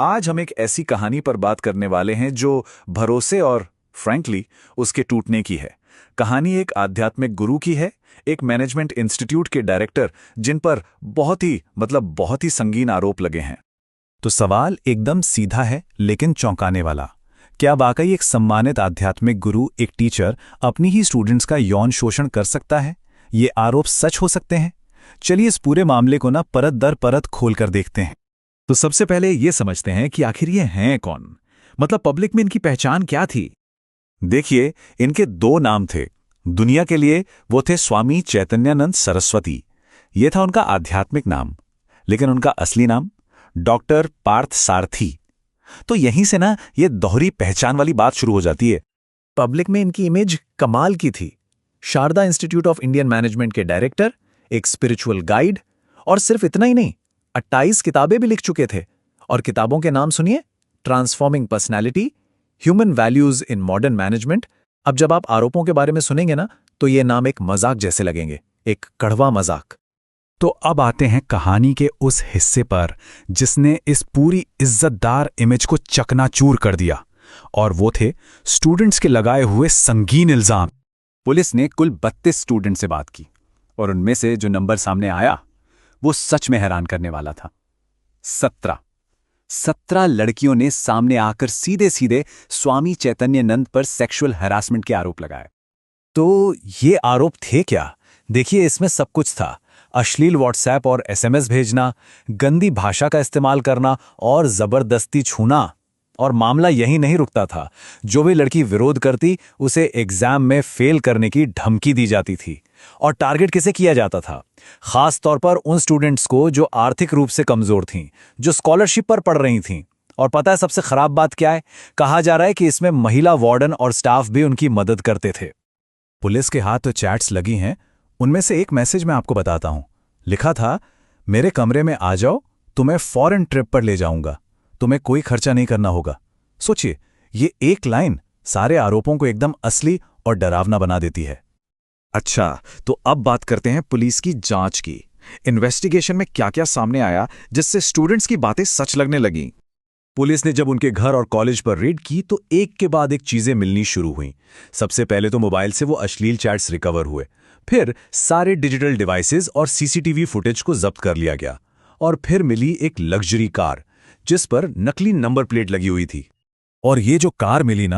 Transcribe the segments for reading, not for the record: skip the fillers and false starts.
आज हम एक ऐसी कहानी पर बात करने वाले हैं जो भरोसे और फ्रैंकली उसके टूटने की है। कहानी एक आध्यात्मिक गुरु की है, एक मैनेजमेंट इंस्टीट्यूट के डायरेक्टर जिन पर बहुत ही संगीन आरोप लगे हैं। तो सवाल एकदम सीधा है लेकिन चौंकाने वाला। क्या वाकई एक सम्मानित आध्यात्मिक गुरु, एक टीचर अपनी ही स्टूडेंट्स का यौन शोषण कर सकता है? ये आरोप सच हो सकते हैं? चलिए इस पूरे मामले को परत दर परत खोलकर देखते हैं। तो सबसे पहले ये समझते हैं कि आखिर ये हैं कौन, पब्लिक में इनकी पहचान क्या थी। देखिए, इनके दो नाम थे। दुनिया के लिए वो थे स्वामी चैतन्यानंद सरस्वती, ये था उनका आध्यात्मिक नाम, लेकिन उनका असली नाम डॉक्टर पार्थ सारथी। तो यहीं से ये दोहरी पहचान वाली बात शुरू हो जाती है। पब्लिक में इनकी इमेज कमाल की थी। Sharda institute of Indian management के डायरेक्टर, एक स्पिरिचुअल गाइड, और सिर्फ इतना ही नहीं, 28 किताबें भी लिख चुके थे। और किताबों के नाम सुनिए: transforming personality, human values in modern management. अब जब आप आरोपों के बारे में सुनेंगे तो ये नाम एक मजाक जैसे लगेंगे, एक कड़वा मजाक। तो अब आते हैं कहानी के उस हिस्से पर जिसने इस पूरी इज्जतदार इमेज को चकनाचूर कर दिया, और वो थे स्टूडेंट्स के लगाए हुए संगीन इल्जाम। पुलिस ने कुल 32 स्टूडेंट से बात की, और उनमें से जो नंबर सामने आया वो सच में हैरान करने वाला था। 17 लड़कियों ने सामने आकर सीधे सीधे स्वामी चैतन्यानंद पर सेक्सुअल हैरासमेंट के आरोप लगाए। तो ये आरोप थे क्या? देखिए, इसमें सब कुछ था। अश्लील व्हाट्सएप और एसएमएस भेजना, गंदी भाषा का इस्तेमाल करना और जबरदस्ती छूना। और मामला यही नहीं रुकता था। जो भी लड़की विरोध करती उसे एग्जाम में फेल करने की धमकी दी जाती थी। और टारगेट किसे किया जाता था? खास तौर पर उन स्टूडेंट्स को जो आर्थिक रूप से कमजोर थीं, जो स्कॉलरशिप पर पढ़ रही थीं। और पता है सबसे खराब बात क्या है? कहा जा रहा है कि इसमें महिला वार्डन और स्टाफ भी उनकी मदद करते थे। पुलिस के हाथ तो चैट्स लगी हैं। उनमें से एक मैसेज मैं आपको बताता हूं। लिखा था, मेरे कमरे में आ जाओ, तुम्हें फॉरेन ट्रिप पर ले जाऊंगा, तुम्हें कोई खर्चा नहीं करना होगा। सोचिए, ये एक लाइन सारे आरोपों को एकदम असली और डरावना बना देती है। अच्छा, तो अब बात करते हैं पुलिस की जांच की। इन्वेस्टिगेशन में क्या क्या सामने आया जिससे स्टूडेंट्स की बातें सच लगने लगीं। पुलिस ने जब उनके घर और कॉलेज पर रेड की तो एक के बाद एक चीजें मिलनी शुरू हुईं। सबसे पहले तो मोबाइल से वो अश्लील चैट्स रिकवर हुए, फिर सारे डिजिटल डिवाइसेस और सीसीटीवी फुटेज को जब्त कर लिया गया, और फिर मिली एक लग्जरी कार जिस पर नकली नंबर प्लेट लगी हुई थी। और ये जो कार मिली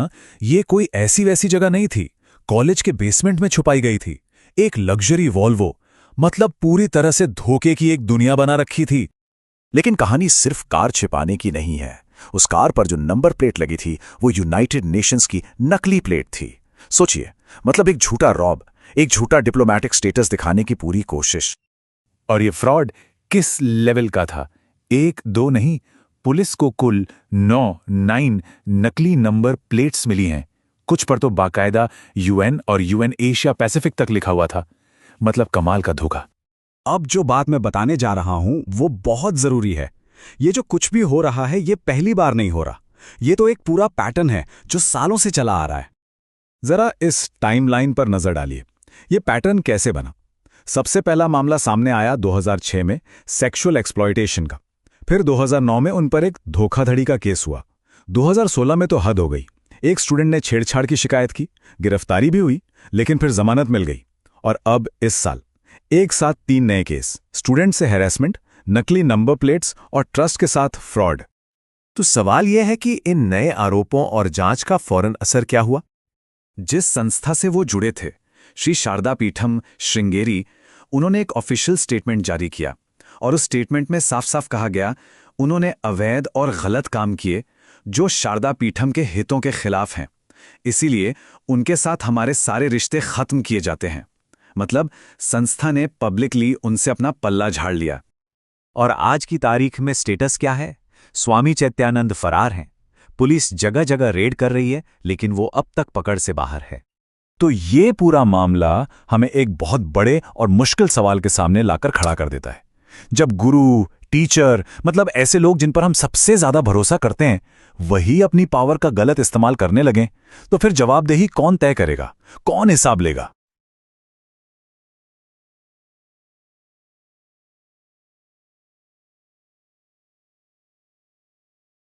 ये कोई ऐसी वैसी जगह नहीं थी, कॉलेज के बेसमेंट में छुपाई गई थी। एक लग्जरी वॉल्वो, पूरी तरह से धोखे की एक दुनिया बना रखी थी। लेकिन कहानी सिर्फ कार छिपाने की नहीं है। उस कार पर जो नंबर प्लेट लगी थी वो यूनाइटेड नेशंस की नकली प्लेट थी। सोचिए, एक झूठा रॉब, एक झूठा डिप्लोमैटिक स्टेटस दिखाने की पूरी कोशिश। और ये फ्रॉड किस लेवल का था? एक दो नहीं, पुलिस को कुल 9 नकली नंबर प्लेट्स मिली हैं। कुछ पर तो बाकायदा यूएन और यूएन एशिया पैसिफिक तक लिखा हुआ था। कमाल का धोखा। अब जो बात मैं बताने जा रहा हूं वो बहुत जरूरी है। ये जो कुछ भी हो रहा है ये पहली बार नहीं हो रहा। ये तो एक पूरा पैटर्न है जो सालों से चला आ रहा है। जरा इस टाइमलाइन पर नजर डालिए। ये पैटर्न कैसे बना? सबसे पहला मामला सामने आया 2006 में सेक्सुअल एक्सप्लॉयटेशन का। फिर 2009 में उन पर एक धोखाधड़ी का केस हुआ। 2016 में तो हद हो गई। एक स्टूडेंट ने छेड़छाड़ की शिकायत की, गिरफ्तारी भी हुई, लेकिन फिर जमानत मिल गई। और अब इस साल एक साथ 3 नए केस, स्टूडेंट से हैरेसमेंट, नकली नंबर प्लेट्स और ट्रस्ट के साथ फ्रॉड। तो सवाल यह है कि इन नए आरोपों और जांच का फौरन असर क्या हुआ? जिस संस्था से वो जुड़े थे, श्री शारदा पीठम श्रृंगेरी, उन्होंने एक ऑफिशियल स्टेटमेंट जारी किया। और उस स्टेटमेंट में साफ साफ कहा गया, उन्होंने अवैध और गलत काम किए जो शारदा पीठम के हितों के खिलाफ हैं। इसीलिए उनके साथ हमारे सारे रिश्ते खत्म किए जाते हैं। संस्था ने पब्लिकली उनसे अपना पल्ला झाड़ लिया। और आज की तारीख में स्टेटस क्या है? स्वामी चैतन्यानंद फरार हैं। पुलिस जगह जगह रेड कर रही है, लेकिन वो अब तक पकड़ से बाहर है। तो ये पूरा मामला हमें एक बहुत बड़े और मुश्किल सवाल के सामने लाकर खड़ा कर देता है। जब गुरु, टीचर, ऐसे लोग जिन पर हम सबसे ज्यादा भरोसा करते हैं, वही अपनी पावर का गलत इस्तेमाल करने लगें, तो फिर जवाबदेही कौन तय करेगा? कौन हिसाब लेगा?